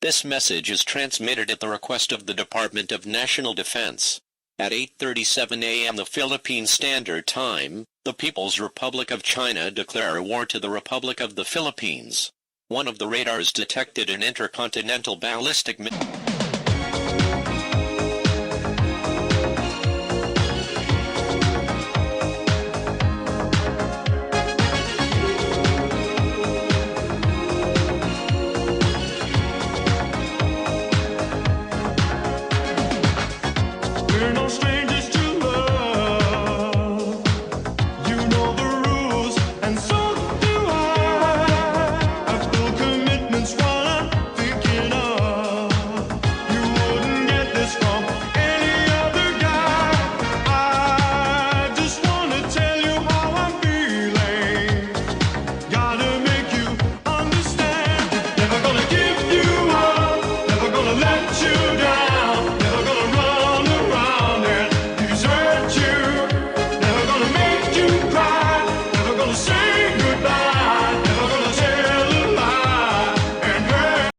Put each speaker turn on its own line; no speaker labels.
This message is transmitted at the request of the Department of National Defense. At 8:37 a.m. the Philippine Standard Time, the People's Republic of China declare war to the Republic of the Philippines. One of the radars detected an intercontinental ballistic missile.